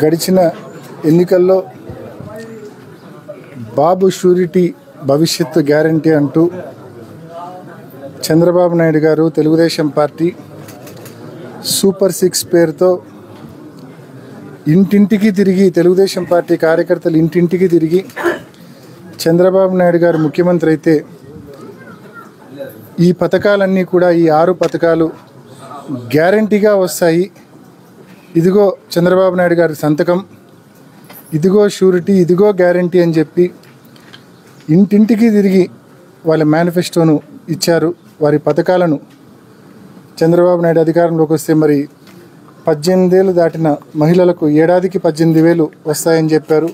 గడిచిన ఎన్నికల్లో బాబు షూరిటీ భవిష్యత్తు గ్యారంటీ అంటూ చంద్రబాబు నాయుడు గారు తెలుగుదేశం పార్టీ సూపర్ 6 పేరుతో ఇంటింటికి తిరిగి తెలుగుదేశం పార్టీ కార్యకర్తలు ఇంటింటికి తిరిగి చంద్రబాబు నాయుడు గారు ముఖ్యమంత్రి అయితే ఈ పథకాలన్నీ కూడా ఈ 6 పథకాలు గ్యారంటీగా వస్తాయి, ఇదిగో చంద్రబాబు నాయుడు గారి సంతకం, ఇదిగో షూరిటీ, ఇదిగో గ్యారంటీ అని చెప్పి ఇంటింటికి తిరిగి వాళ్ళ మేనిఫెస్టోను ఇచ్చారు. వారి పథకాలను చంద్రబాబు నాయుడు అధికారంలోకి వస్తే మరి 18 ఏళ్ళు దాటిన మహిళలకు ఏడాదికి 18,000 వస్తాయని చెప్పారు.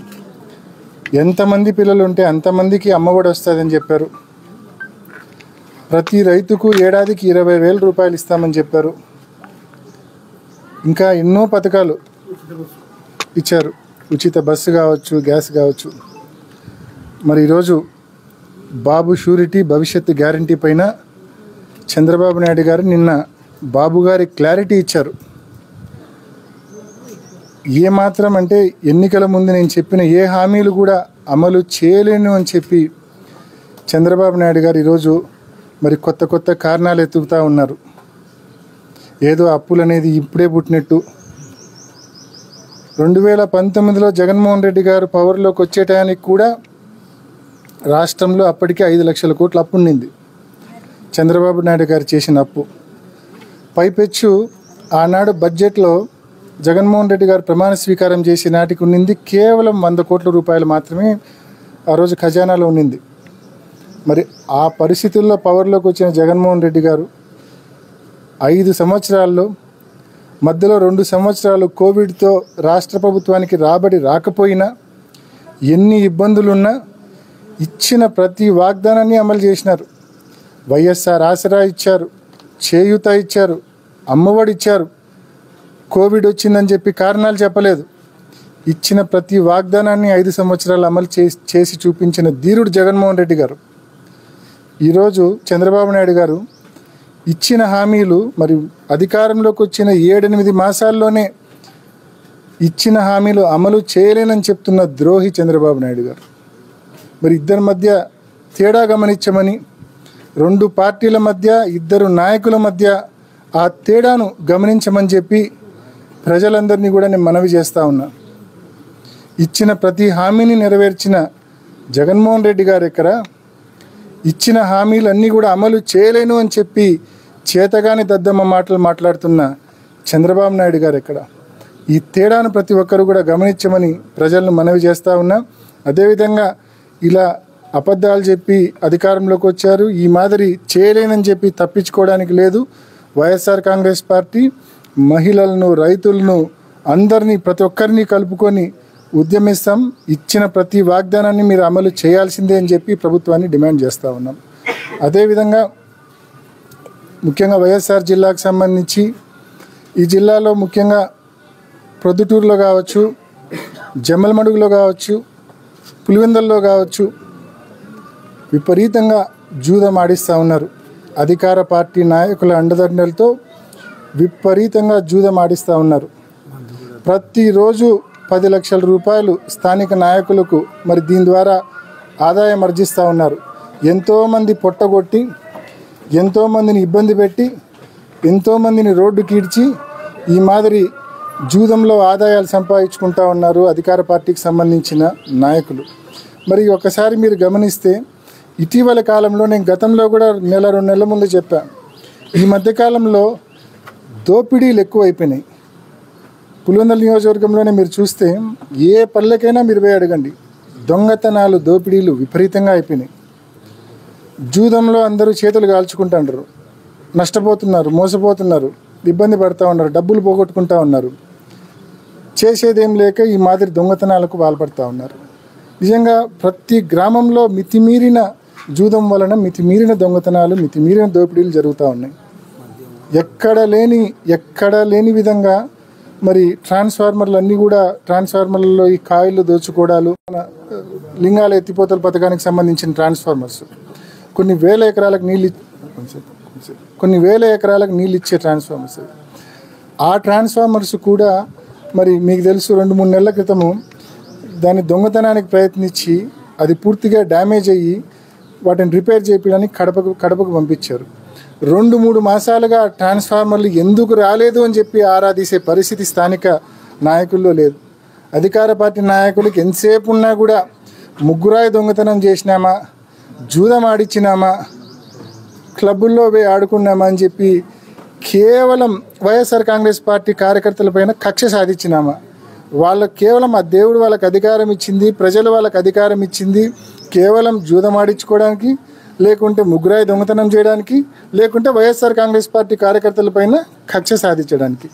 ఎంతమంది పిల్లలు ఉంటే అంతమందికి అమ్మఒడి వస్తుందని చెప్పారు. ప్రతి రైతుకు ఏడాదికి 20,000 రూపాయలు ఇస్తామని చెప్పారు. ఇంకా ఎన్నో పథకాలు ఇచ్చారు, ఉచిత బస్సు కావచ్చు, గ్యాస్ కావచ్చు. మరి ఈరోజు బాబు షూరిటీ భవిష్యత్తు గ్యారంటీ పైన చంద్రబాబు నాయుడు గారు నిన్న బాబు గారి క్లారిటీ ఇచ్చారు. ఏమాత్రం అంటే ఎన్నికల ముందు నేను చెప్పిన ఏ హామీలు కూడా అమలు చేయలేను అని చెప్పి చంద్రబాబు నాయుడు గారు ఈరోజు మరి కొత్త కొత్త కారణాలు ఎత్తుకుతూ ఉన్నారు. ఏదో అప్పులు అనేది ఇప్పుడే పుట్టినట్టు. 2019లో జగన్మోహన్ రెడ్డి గారు పవర్లోకి వచ్చే టయానికి కూడా రాష్ట్రంలో అప్పటికే 5 లక్షల కోట్ల అప్పు ఉండింది. చంద్రబాబు నాయుడు గారు చేసిన అప్పు పైపెచ్చు ఆనాడు బడ్జెట్లో జగన్మోహన్ రెడ్డి గారు ప్రమాణ స్వీకారం చేసే నాటికి ఉండింది కేవలం 100 కోట్ల రూపాయలు మాత్రమే ఆ రోజు ఖజానాలో ఉండింది. మరి ఆ పరిస్థితుల్లో పవర్లోకి వచ్చిన జగన్మోహన్ రెడ్డి గారు 5 సంవత్సరాల్లో మధ్యలో 2 సంవత్సరాలు కోవిడ్తో రాష్ట్ర ప్రభుత్వానికి రాబడి రాకపోయినా, ఎన్ని ఇబ్బందులున్నా ఇచ్చిన ప్రతి వాగ్దానాన్ని అమలు చేసినారు. వైఎస్ఆర్ ఆసరా ఇచ్చారు, చేయూత ఇచ్చారు, అమ్మఒడి ఇచ్చారు. కోవిడ్ వచ్చిందని చెప్పి కారణాలు చెప్పలేదు. ఇచ్చిన ప్రతి వాగ్దానాన్ని 5 సంవత్సరాలు అమలు చేసి చూపించిన ధీరుడు జగన్మోహన్ రెడ్డి గారు. ఈరోజు చంద్రబాబు నాయుడు గారు ఇచ్చిన హామీలు మరి అధికారంలోకి వచ్చిన 7-8 మాసాల్లోనే ఇచ్చిన హామీలు అమలు చేయలేనని చెప్తున్న ద్రోహి చంద్రబాబు నాయుడు గారు. మరి ఇద్దరి మధ్య తేడా గమనించమని, 2 పార్టీల మధ్య 2 నాయకుల మధ్య ఆ తేడాను గమనించమని చెప్పి ప్రజలందరినీ కూడా నేను మనవి చేస్తూ ఉన్నా. ఇచ్చిన ప్రతి హామీని నెరవేర్చిన జగన్మోహన్ రెడ్డి గారు ఎక్కడ, ఇచ్చిన హామీలన్నీ కూడా అమలు చేయలేను అని చెప్పి చేతగాని దద్దమ్మ మాటలు మాట్లాడుతున్న చంద్రబాబు నాయుడు గారు ఎక్కడ? ఈ తేడాను ప్రతి ఒక్కరు కూడా గమనించమని ప్రజలను మనవి చేస్తూ ఉన్నా. అదేవిధంగా ఇలా అబద్ధాలు చెప్పి అధికారంలోకి వచ్చారు, ఈ మాదిరి చేయలేనని చెప్పి తప్పించుకోవడానికి లేదు. వైఎస్ఆర్ కాంగ్రెస్ పార్టీ మహిళలను, రైతులను, అందరినీ, ప్రతి ఒక్కరిని కలుపుకొని ఉద్యమిస్తాం. ఇచ్చిన ప్రతి వాగ్దానాన్ని మీరు అమలు చేయాల్సిందే అని చెప్పి ప్రభుత్వాన్ని డిమాండ్ చేస్తూ ఉన్నాం. అదేవిధంగా ముఖ్యంగా వైఎస్ఆర్ జిల్లాకు సంబంధించి ఈ జిల్లాలో ముఖ్యంగా ప్రొద్దుటూరులో కావచ్చు, జమ్మలమడుగులో కావచ్చు, పులివెందుల్లో కావచ్చు విపరీతంగా జూదం ఆడిస్తూ ఉన్నారు. అధికార పార్టీ నాయకుల అండదండలతో విపరీతంగా జూదం ఆడిస్తూ ఉన్నారు. ప్రతిరోజు 10 లక్షల రూపాయలు స్థానిక నాయకులకు మరి దీని ద్వారా ఆదాయం ఆర్జిస్తూ ఉన్నారు. ఎంతోమంది పొట్టగొట్టి, ఎంతోమందిని ఇబ్బంది పెట్టి, ఎంతోమందిని రోడ్డు కీడ్చి ఈ మాదిరి జూదంలో ఆదాయాలు సంపాదించుకుంటూ ఉన్నారు అధికార పార్టీకి సంబంధించిన నాయకులు. మరి ఒకసారి మీరు గమనిస్తే ఇటీవల కాలంలో, నేను గతంలో కూడా 1-2 నెలల ముందు చెప్పాను, ఈ మధ్యకాలంలో దోపిడీలు ఎక్కువైపోయినాయి. పులివెందుల నియోజకవర్గంలోనే మీరు చూస్తే ఏ పల్లెకైనా మీరు పోయి అడగండి, దొంగతనాలు, దోపిడీలు విపరీతంగా అయిపోయినాయి. జూదంలో అందరూ చేతులు కాల్చుకుంటున్నారు, నష్టపోతున్నారు, మోసపోతున్నారు, ఇబ్బంది పడుతూ ఉన్నారు, డబ్బులు పోగొట్టుకుంటూ ఉన్నారు. చేసేదేం లేక ఈ మాదిరి దొంగతనాలకు పాల్పడుతూ ఉన్నారు. నిజంగా ప్రతి గ్రామంలో మితిమీరిన జూదం వలన మితిమీరిన దొంగతనాలు, మితిమీరిన దోపిడీలు జరుగుతూ ఉన్నాయి. ఎక్కడ లేని విధంగా మరి ట్రాన్స్ఫార్మర్లు అన్నీ కూడా, ట్రాన్స్ఫార్మర్లలో ఈ కాయిలు దోచుకోవడాలు, లింగాల ఎత్తిపోతల పథకానికి సంబంధించిన ట్రాన్స్ఫార్మర్స్ కొన్ని వేల ఎకరాలకు నీళ్ళు ఇచ్చే ట్రాన్స్ఫార్మర్స్. ఆ ట్రాన్స్ఫార్మర్స్ కూడా మరి మీకు తెలుసు 2-3 నెలల క్రితము దాన్ని దొంగతనానికి ప్రయత్నించి అది పూర్తిగా డ్యామేజ్ అయ్యి వాటిని రిపేర్ చేయడానికి కడపకు పంపించారు. 2-3 మాసాలుగా ట్రాన్స్ఫార్మర్లు ఎందుకు రాలేదు అని చెప్పి ఆరాధీసే పరిస్థితి స్థానిక నాయకుల్లో లేదు. అధికార పార్టీ నాయకులకి ఎంతసేపు ఉన్నా కూడా ముగ్గురాయి దొంగతనం చేసినామా, జూదం ఆడిచ్చినామా, క్లబ్బుల్లో పోయి ఆడుకున్నామా అని చెప్పి కేవలం వైఎస్ఆర్ కాంగ్రెస్ పార్టీ కార్యకర్తలపైన కక్ష సాధించినామా. వాళ్ళకు కేవలం ఆ దేవుడు వాళ్ళకి అధికారం ఇచ్చింది, ప్రజలు వాళ్ళకి అధికారం ఇచ్చింది కేవలం జూదం ఆడించుకోవడానికి, లేకుంటే ముగ్గురాయి దొంగతనం చేయడానికి, లేకుంటే వైఎస్ఆర్ కాంగ్రెస్ పార్టీ కార్యకర్తలపైన కక్ష సాధించడానికి.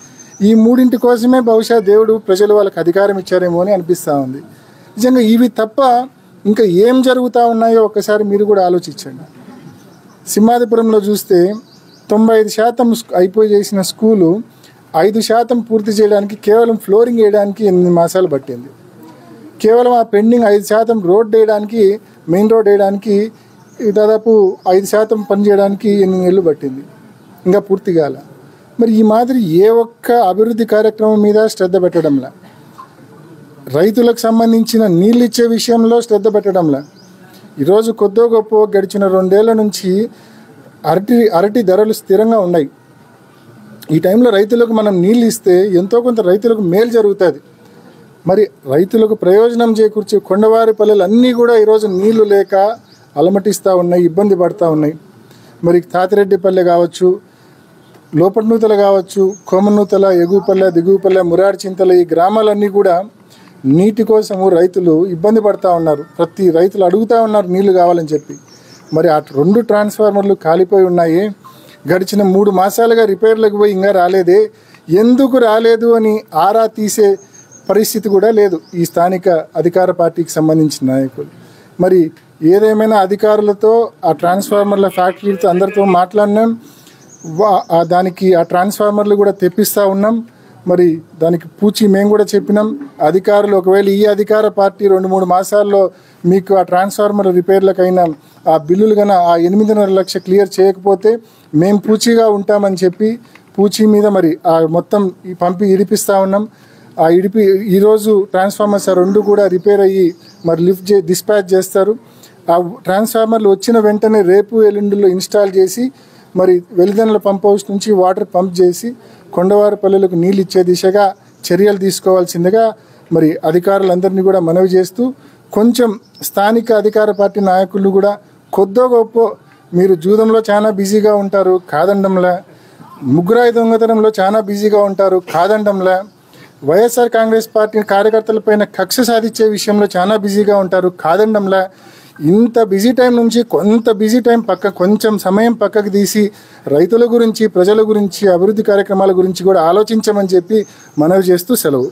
ఈ మూడింటి కోసమే బహుశా దేవుడు ప్రజలు వాళ్ళకి అధికారం ఇచ్చారేమో అని అనిపిస్తూ ఉంది. నిజంగా ఇవి తప్ప ఇంకా ఏం జరుగుతూ ఉన్నాయో ఒక్కసారి మీరు కూడా ఆలోచించండి. సింహాద్రిపురంలో చూస్తే 95% అయిపోయి చేసిన స్కూలు 5% పూర్తి చేయడానికి కేవలం ఫ్లోరింగ్ వేయడానికి 8 మాసాలు పట్టింది. కేవలం ఆ పెండింగ్ 5% రోడ్ వేయడానికి, మెయిన్ రోడ్ వేయడానికి దాదాపు 5% పని చేయడానికి 8 నెలలు పట్టింది, ఇంకా పూర్తి కాల. మరి ఈ మాదిరి ఏ ఒక్క అభివృద్ధి కార్యక్రమం మీద శ్రద్ధ పెట్టడంలా, రైతులకు సంబంధించిన నీళ్ళు ఇచ్చే విషయంలో శ్రద్ధ పెట్టడంలా. ఈరోజు కొద్దో గొప్ప గడిచిన 2 ఏళ్ల నుంచి అరటి ధరలు స్థిరంగా ఉన్నాయి. ఈ టైంలో రైతులకు మనం నీళ్ళు ఇస్తే ఎంతో కొంత రైతులకు మేలు జరుగుతుంది. మరి రైతులకు ప్రయోజనం చేకూర్చే కొండవారి పల్లెలు అన్నీ కూడా ఈరోజు నీళ్లు లేక అలమటిస్తూ ఉన్నాయి, ఇబ్బంది పడుతూ ఉన్నాయి. మరి తాతిరెడ్డిపల్లె కావచ్చు, లోపట్నూతల కావచ్చు, కోమనూతల, ఎగుపల్లె, దిగుపల్లె, మురాడి చింతల ఈ గ్రామాలన్నీ కూడా నీటి కోసము రైతులు ఇబ్బంది పడుతూ ఉన్నారు. ప్రతి రైతులు అడుగుతూ ఉన్నారు నీళ్లు కావాలని చెప్పి. మరి ఆ 2 ట్రాన్స్ఫార్మర్లు కాలిపోయి ఉన్నాయి. గడిచిన 3 మాసాలుగా రిపేర్లకు పోయి ఇంకా రాలేదే, ఎందుకు రాలేదు అని ఆరా తీసే పరిస్థితి కూడా లేదు ఈ స్థానిక అధికార పార్టీకి సంబంధించిన నాయకులు. మరి ఏదేమైనా అధికారులతో, ఆ ట్రాన్స్ఫార్మర్ల ఫ్యాక్టరీతో అందరితో మాట్లాడినాం. దానికి ఆ ట్రాన్స్ఫార్మర్లు కూడా తెప్పిస్తూ ఉన్నాం. మరి దానికి పూచి మేము కూడా చెప్పినాం. అధికారులు ఒకవేళ ఈ అధికార పార్టీ 2-3 మాసాల్లో మీకు ఆ ట్రాన్స్ఫార్మర్ రిపేర్లకైనా ఆ బిల్లులు కన్నా ఆ 8.5 లక్షలు క్లియర్ చేయకపోతే మేము పూచీగా ఉంటామని చెప్పి పూచీ మీద మరి ఆ మొత్తం ఇడిపిస్తూ ఉన్నాం. ఆ ఈరోజు ట్రాన్స్ఫార్మర్స్ 2 కూడా రిపేర్ అయ్యి మరి డిస్పాచ్ చేస్తారు. ఆ ట్రాన్స్ఫార్మర్లు వచ్చిన వెంటనే రేపు ఎల్లుండిలో ఇన్స్టాల్ చేసి మరి వెలిదెనల పంప్ హౌస్ నుంచి వాటర్ పంప్ చేసి కొండవారి పల్లెలకు నీళ్ళు ఇచ్చే దిశగా చర్యలు తీసుకోవాల్సిందిగా మరి అధికారులందరినీ కూడా మనవి చేస్తూ, కొంచెం స్థానిక అధికార పార్టీ నాయకులు కూడా కొద్దో గొప్ప మీరు జూదంలో చాలా బిజీగా ఉంటారు కాదండంలా, ముగ్గురాయి దొంగతనంలో చాలా బిజీగా ఉంటారు కాదండంలా, వైఎస్ఆర్ కాంగ్రెస్ పార్టీ కార్యకర్తలపైన కక్ష సాధించే విషయంలో చాలా బిజీగా ఉంటారు కాదండంలా, ఇంత బిజీ టైం నుంచి కొంత బిజీ టైం కొంచెం సమయం పక్కకు తీసి రైతుల గురించి, ప్రజల గురించి, అభివృద్ధి కార్యక్రమాల గురించి కూడా ఆలోచించమని చెప్పి మనవి చేస్తూ సెలవు.